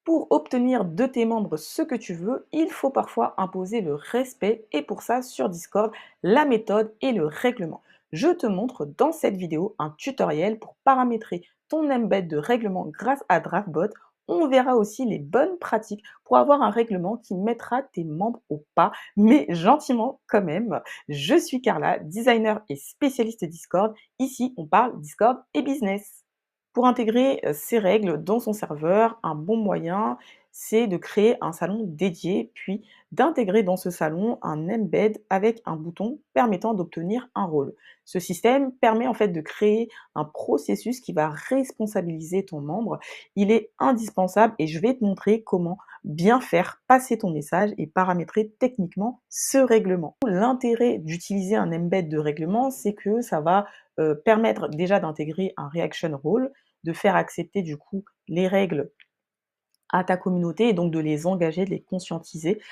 Pour obtenir de tes membres ce que tu veux, il faut parfois imposer le respect et pour ça, sur Discord, la méthode et le règlement. Je te montre dans cette vidéo un tutoriel pour paramétrer ton embed de règlement grâce à DraftBot. On verra aussi les bonnes pratiques pour avoir un règlement qui mettra tes membres au pas, mais gentiment quand même. Je suis Carla, designer et spécialiste Discord. Ici, on parle Discord et business. Pour intégrer ces règles dans son serveur, un bon moyen, c'est de créer un salon dédié, puis d'intégrer dans ce salon un embed avec un bouton permettant d'obtenir un rôle. Ce système permet en fait de créer un processus qui va responsabiliser ton membre. Il est indispensable et je vais te montrer comment bien faire passer ton message et paramétrer techniquement ce règlement. L'intérêt d'utiliser un embed de règlement, c'est que ça va permettre déjà d'intégrer un reaction role, de faire accepter du coup les règles à ta communauté et donc de les engager, de les conscientiser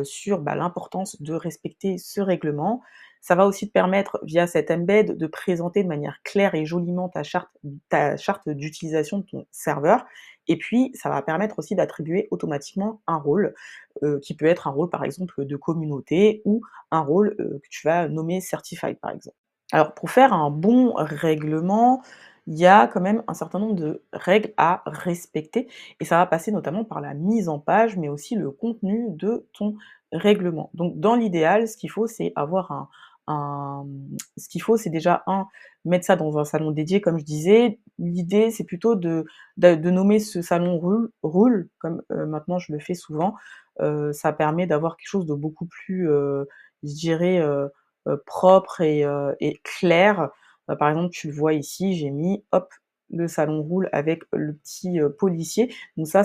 sur l'importance de respecter ce règlement. Ça va aussi te permettre, via cet embed, de présenter de manière claire et joliment ta charte d'utilisation de ton serveur. Et puis, ça va permettre aussi d'attribuer automatiquement un rôle, qui peut être un rôle par exemple de communauté ou un rôle que tu vas nommer certified par exemple. Alors pour faire un bon règlement, il y a quand même un certain nombre de règles à respecter et ça va passer notamment par la mise en page, mais aussi le contenu de ton règlement. Donc dans l'idéal, ce qu'il faut, c'est avoir ce qu'il faut, c'est déjà mettre ça dans un salon dédié comme je disais. L'idée, c'est plutôt de nommer ce salon rule comme, maintenant je le fais souvent. Ça permet d'avoir quelque chose de beaucoup plus, je dirais, propre et clair. Par exemple, tu le vois ici, j'ai mis, hop, le salon roule avec le petit, policier. Donc ça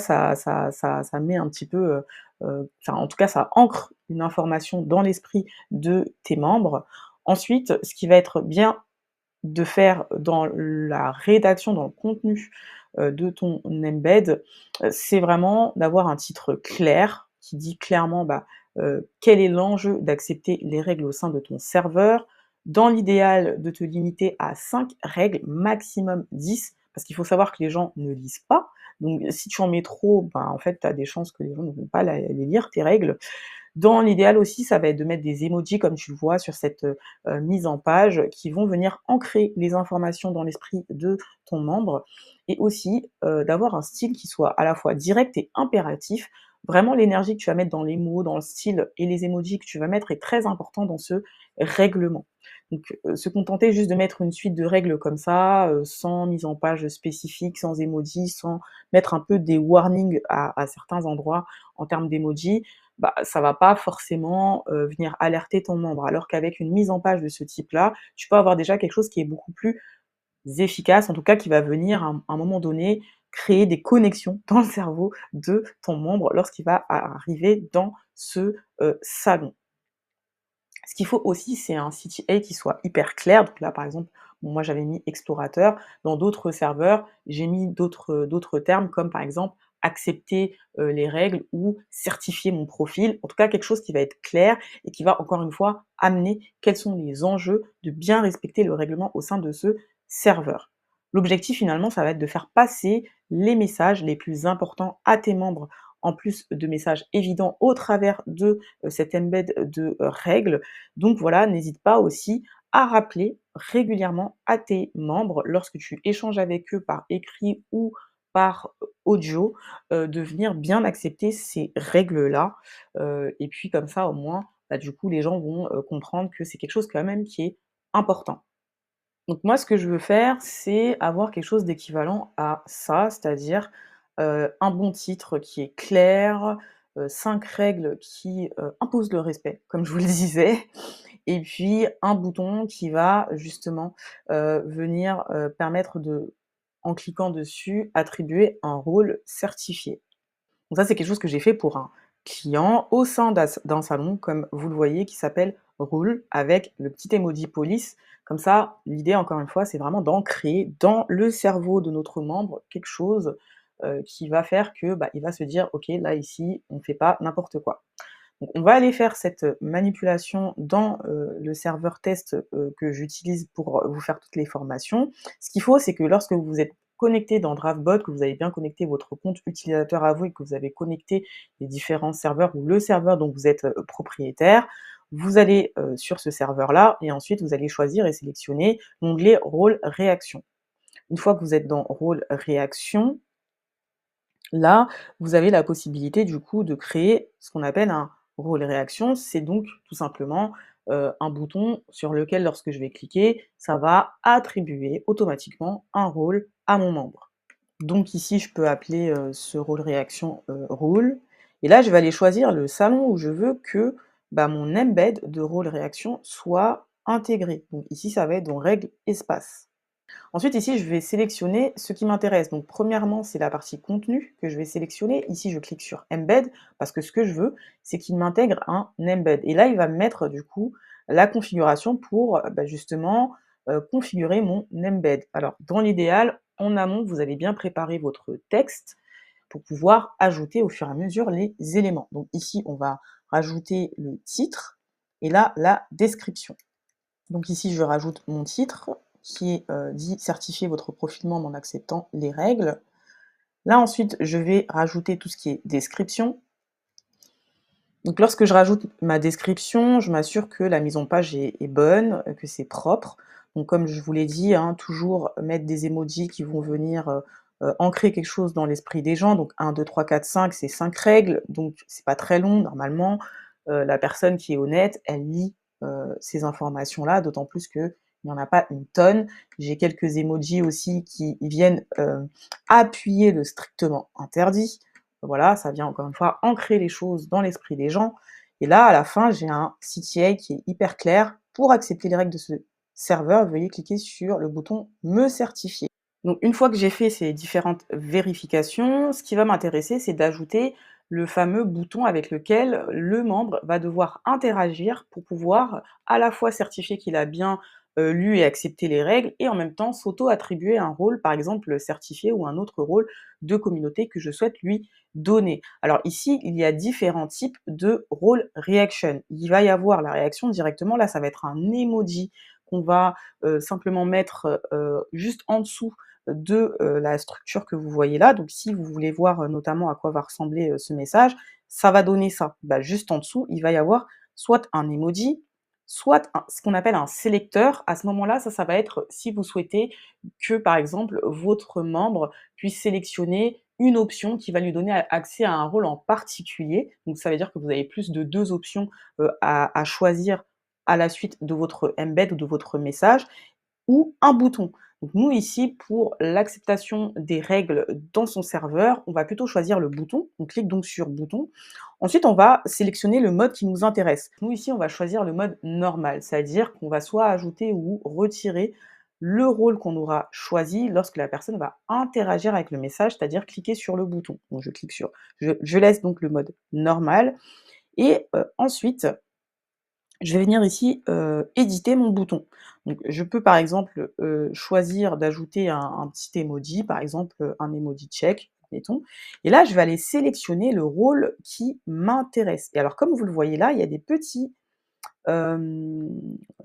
met un petit peu, enfin en tout cas ça ancre une information dans l'esprit de tes membres. Ensuite, ce qui va être bien de faire dans la rédaction, dans le contenu, de ton embed, c'est vraiment d'avoir un titre clair, qui dit clairement, quel est l'enjeu d'accepter les règles au sein de ton serveur. Dans l'idéal, de te limiter à 5 règles, maximum 10, parce qu'il faut savoir que les gens ne lisent pas. Donc si tu en mets trop, en fait, tu as des chances que les gens ne vont pas les lire, tes règles. Dans l'idéal aussi, ça va être de mettre des emojis comme tu le vois sur cette, mise en page qui vont venir ancrer les informations dans l'esprit de ton membre et aussi, d'avoir un style qui soit à la fois direct et impératif. Vraiment l'énergie que tu vas mettre dans les mots, dans le style et les emojis que tu vas mettre est très important dans ce règlement. Donc, se contenter juste de mettre une suite de règles comme ça, sans mise en page spécifique, sans emojis, sans mettre un peu des warnings à certains endroits en termes d'emojis, ça va pas forcément, venir alerter ton membre. Alors qu'avec une mise en page de ce type-là, tu peux avoir déjà quelque chose qui est beaucoup plus efficace, en tout cas qui va venir à un moment donné créer des connexions dans le cerveau de ton membre lorsqu'il va arriver dans ce, salon. Ce qu'il faut aussi, c'est un CTA qui soit hyper clair. Donc là, par exemple, bon, moi j'avais mis explorateur. Dans d'autres serveurs, j'ai mis d'autres termes comme par exemple accepter les règles ou certifier mon profil. En tout cas, quelque chose qui va être clair et qui va encore une fois amener quels sont les enjeux de bien respecter le règlement au sein de ce serveur. L'objectif finalement, ça va être de faire passer les messages les plus importants à tes membres, en plus de messages évidents au travers de cet embed de règles. Donc voilà, n'hésite pas aussi à rappeler régulièrement à tes membres, lorsque tu échanges avec eux par écrit ou par audio, de venir bien accepter ces règles-là. Et puis comme ça, au moins, du coup, les gens vont comprendre que c'est quelque chose quand même qui est important. Donc moi, ce que je veux faire, c'est avoir quelque chose d'équivalent à ça, c'est-à-dire, un bon titre qui est clair, 5 règles qui, imposent le respect, comme je vous le disais, et puis un bouton qui va justement, venir, permettre de, en cliquant dessus, attribuer un rôle certifié. Donc ça, c'est quelque chose que j'ai fait pour un client au sein d'un salon, comme vous le voyez, qui s'appelle Roule, avec le petit emoji police. Comme ça, l'idée, encore une fois, c'est vraiment d'ancrer dans le cerveau de notre membre quelque chose qui va faire que il va se dire: «OK, là, ici, on ne fait pas n'importe quoi». Donc on va aller faire cette manipulation dans, le serveur test, que j'utilise pour, vous faire toutes les formations. Ce qu'il faut, c'est que lorsque vous êtes connecté dans DraftBot, que vous avez bien connecté votre compte utilisateur à vous et que vous avez connecté les différents serveurs ou le serveur dont vous êtes, propriétaire, vous allez, sur ce serveur-là et ensuite vous allez choisir et sélectionner l'onglet rôle réaction. Une fois que vous êtes dans rôle réaction, là, vous avez la possibilité du coup de créer ce qu'on appelle un rôle réaction. C'est donc tout simplement, un bouton sur lequel lorsque je vais cliquer, ça va attribuer automatiquement un rôle à mon membre. Donc ici, je peux appeler, ce rôle réaction, rôle et là, je vais aller choisir le salon où je veux que, bah, mon embed de rôle réaction soit intégré. Donc ici, ça va être dans règles espace. Ensuite, ici, je vais sélectionner ce qui m'intéresse. Donc, premièrement, c'est la partie contenu que je vais sélectionner. Ici, je clique sur Embed parce que ce que je veux, c'est qu'il m'intègre un embed. Et là, il va me mettre du coup la configuration pour bah, justement configurer mon embed. Alors, dans l'idéal, en amont, vous allez bien préparer votre texte pour pouvoir ajouter au fur et à mesure les éléments. Donc ici, on va rajouter le titre et là, la description. Donc ici, je rajoute mon titre qui est dit certifier votre profil membre en acceptant les règles. Là ensuite, je vais rajouter tout ce qui est description. Donc lorsque je rajoute ma description, je m'assure que la mise en page est bonne, que c'est propre. Donc comme je vous l'ai dit, hein, toujours mettre des emojis qui vont venir ancrer quelque chose dans l'esprit des gens. Donc 1, 2, 3, 4, 5, c'est 5 règles, donc c'est pas très long normalement. La personne qui est honnête, elle lit ces informations-là, d'autant plus qu'il n'y en a pas une tonne. J'ai quelques emojis aussi qui viennent appuyer le strictement interdit. Voilà, ça vient encore une fois ancrer les choses dans l'esprit des gens. Et là, à la fin, j'ai un CTA qui est hyper clair. Pour accepter les règles de ce serveur, veuillez cliquer sur le bouton Me certifier. Donc une fois que j'ai fait ces différentes vérifications, ce qui va m'intéresser, c'est d'ajouter le fameux bouton avec lequel le membre va devoir interagir pour pouvoir à la fois certifier qu'il a bien lu et accepté les règles et en même temps s'auto-attribuer un rôle, par exemple certifié ou un autre rôle de communauté que je souhaite lui donner. Alors ici, il y a différents types de rôle reaction. Il va y avoir la réaction directement, là ça va être un emoji qu'on va simplement mettre juste en dessous de la structure que vous voyez là. Donc si vous voulez voir notamment à quoi va ressembler ce message, ça va donner ça. Bah, juste en dessous, il va y avoir soit un emoji, soit ce qu'on appelle un sélecteur. À ce moment-là, ça va être si vous souhaitez que, par exemple, votre membre puisse sélectionner une option qui va lui donner accès à un rôle en particulier. Donc ça veut dire que vous avez plus de 2 options à choisir à la suite de votre embed ou de votre message ou un bouton. Donc nous ici, pour l'acceptation des règles dans son serveur, on va plutôt choisir le bouton. On clique donc sur bouton. Ensuite, on va sélectionner le mode qui nous intéresse. Nous ici, on va choisir le mode normal, c'est-à-dire qu'on va soit ajouter ou retirer le rôle qu'on aura choisi lorsque la personne va interagir avec le message, c'est-à-dire cliquer sur le bouton. Donc je clique sur, je laisse donc le mode normal et ensuite je vais venir ici, éditer mon bouton. Donc je peux par exemple, choisir d'ajouter un petit emoji, par exemple, un emoji check, admettons et là je vais aller sélectionner le rôle qui m'intéresse et alors comme vous le voyez là, il y a hem,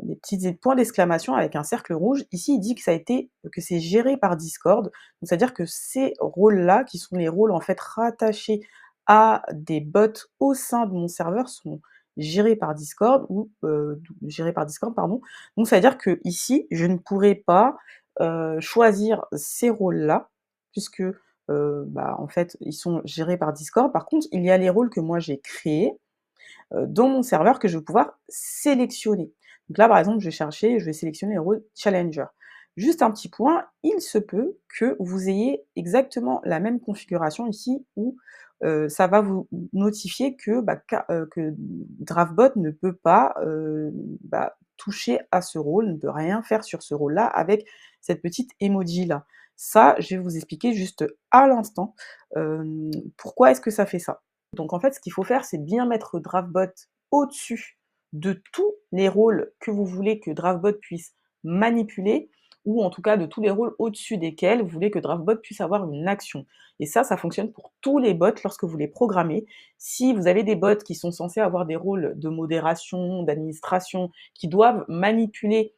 des petits points d'exclamation avec un cercle rouge. Ici, il dit que c'est géré par Discord. Donc c'est-à-dire que ces rôles-là, qui sont les rôles en fait rattachés à des bots au sein de mon serveur, sont gérés par Discord ou gérés par Discord, pardon. Donc ça veut dire que ici, je ne pourrais pas, choisir ces rôles-là puisque, bah, en fait, ils sont gérés par Discord. Par contre, il y a les rôles que moi j'ai créés dans mon serveur que je vais pouvoir sélectionner. Donc là, par exemple, je vais chercher, je vais sélectionner le rôle challenger. Juste un petit point, il se peut que vous ayez exactement la même configuration ici où ça va vous notifier que, que DraftBot ne peut pas bah, toucher à ce rôle, ne peut rien faire sur ce rôle-là avec cette petite emoji là. Ça, je vais vous expliquer juste à l'instant pourquoi est-ce que ça fait ça. Donc en fait, ce qu'il faut faire, c'est bien mettre DraftBot au-dessus de tous les rôles que vous voulez que DraftBot puisse manipuler, ou en tout cas de tous les rôles au-dessus desquels vous voulez que DraftBot puisse avoir une action. Et ça fonctionne pour tous les bots lorsque vous les programmez. Si vous avez des bots qui sont censés avoir des rôles de modération, d'administration, qui doivent manipuler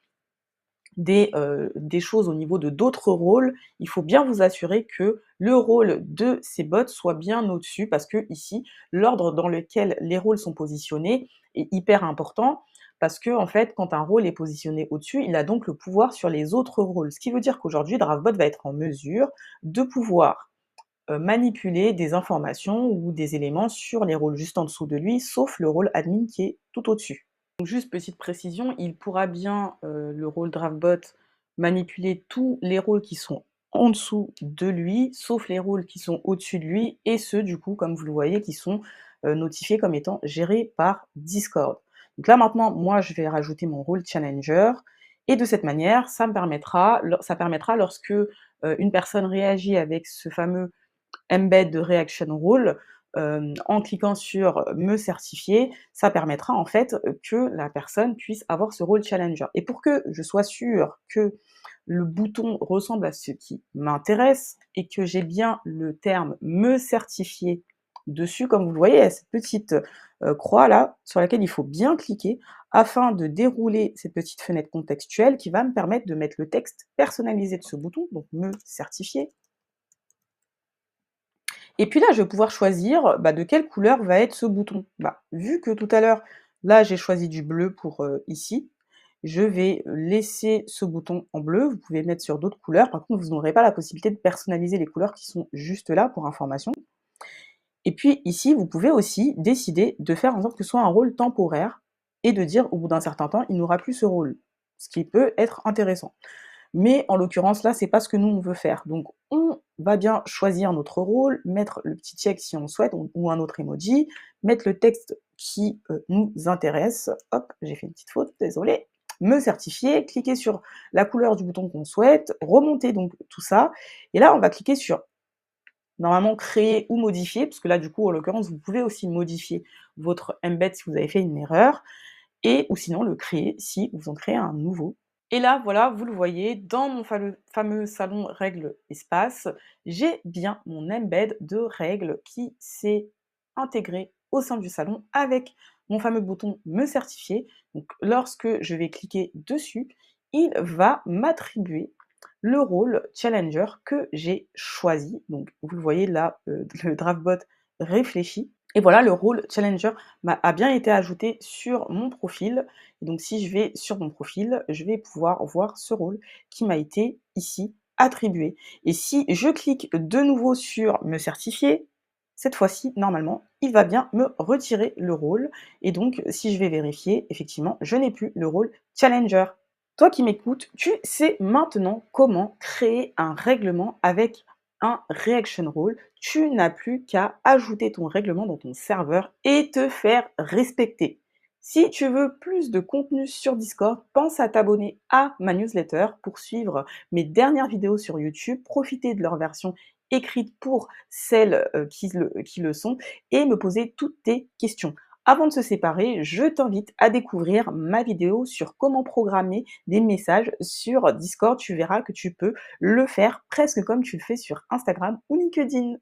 des choses au niveau de d'autres rôles, il faut bien vous assurer que le rôle de ces bots soit bien au-dessus parce que ici, l'ordre dans lequel les rôles sont positionnés est hyper important parce que en fait, quand un rôle est positionné au-dessus, il a donc le pouvoir sur les autres rôles. Ce qui veut dire qu'aujourd'hui, Drafbot va être en mesure de pouvoir, manipuler des informations ou des éléments sur les rôles juste en dessous de lui, sauf le rôle admin qui est tout au-dessus. Donc juste petite précision, il pourra bien, le rôle DraftBot, manipuler tous les rôles qui sont en dessous de lui, sauf les rôles qui sont au-dessus de lui et ceux du coup, comme vous le voyez, qui sont, notifiés comme étant gérés par Discord. Donc là maintenant, moi je vais rajouter mon rôle Challenger et de cette manière, ça permettra lorsque, une personne réagit avec ce fameux embed de reaction rule, en cliquant sur me certifier, ça permettra en fait, que la personne puisse avoir ce rôle challenger. Et pour que je sois sûre que le bouton ressemble à ce qui m'intéresse et que j'ai bien le terme me certifier dessus, comme vous le voyez, il y a cette petite croix là sur laquelle il faut bien cliquer afin de dérouler cette petite fenêtre contextuelle qui va me permettre de mettre le texte personnalisé de ce bouton, donc me certifier. Et puis là, je vais pouvoir choisir, de quelle couleur va être ce bouton. Vu que tout à l'heure, là, j'ai choisi du bleu pour, ici, je vais laisser ce bouton en bleu. Vous pouvez mettre sur d'autres couleurs. Par contre, vous n'aurez pas la possibilité de personnaliser les couleurs qui sont juste là pour information. Et puis ici, vous pouvez aussi décider de faire en sorte que ce soit un rôle temporaire et de dire au bout d'un certain temps, il n'aura plus ce rôle, ce qui peut être intéressant. Mais en l'occurrence, là, c'est pas ce que nous, on veut faire. Donc, on va bien choisir notre rôle, mettre le petit check si on souhaite, ou un autre emoji, mettre le texte qui nous intéresse. Hop, j'ai fait une petite faute, désolé. Me certifier, cliquer sur la couleur du bouton qu'on souhaite, remonter donc tout ça. Et là, on va cliquer sur, normalement, créer ou modifier, parce que là, du coup, en l'occurrence, vous pouvez aussi modifier votre embed si vous avez fait une erreur, et ou sinon le créer si vous en créez un nouveau. Et là, voilà, vous le voyez, dans mon fameux salon règles espace, j'ai bien mon embed de règles qui s'est intégré au sein du salon avec mon fameux bouton me certifier. Donc lorsque je vais cliquer dessus, il va m'attribuer le rôle challenger que j'ai choisi. Donc vous le voyez là, le draftbot réfléchit. Et voilà, le rôle challenger a bien été ajouté sur mon profil. Et donc si je vais sur mon profil, je vais pouvoir voir ce rôle qui m'a été ici attribué. Et si je clique de nouveau sur me certifier, cette fois-ci, normalement, il va bien me retirer le rôle. Et donc, si je vais vérifier, effectivement, je n'ai plus le rôle challenger. Toi qui m'écoutes, tu sais maintenant comment créer un règlement avec un reaction role. Tu n'as plus qu'à ajouter ton règlement dans ton serveur et te faire respecter. Si tu veux plus de contenu sur Discord, pense à t'abonner à ma newsletter pour suivre mes dernières vidéos sur YouTube, profiter de leur version écrite pour celles qui le sont et me poser toutes tes questions. Avant de se séparer, je t'invite à découvrir ma vidéo sur comment programmer des messages sur Discord. Tu verras que tu peux le faire presque comme tu le fais sur Instagram ou LinkedIn.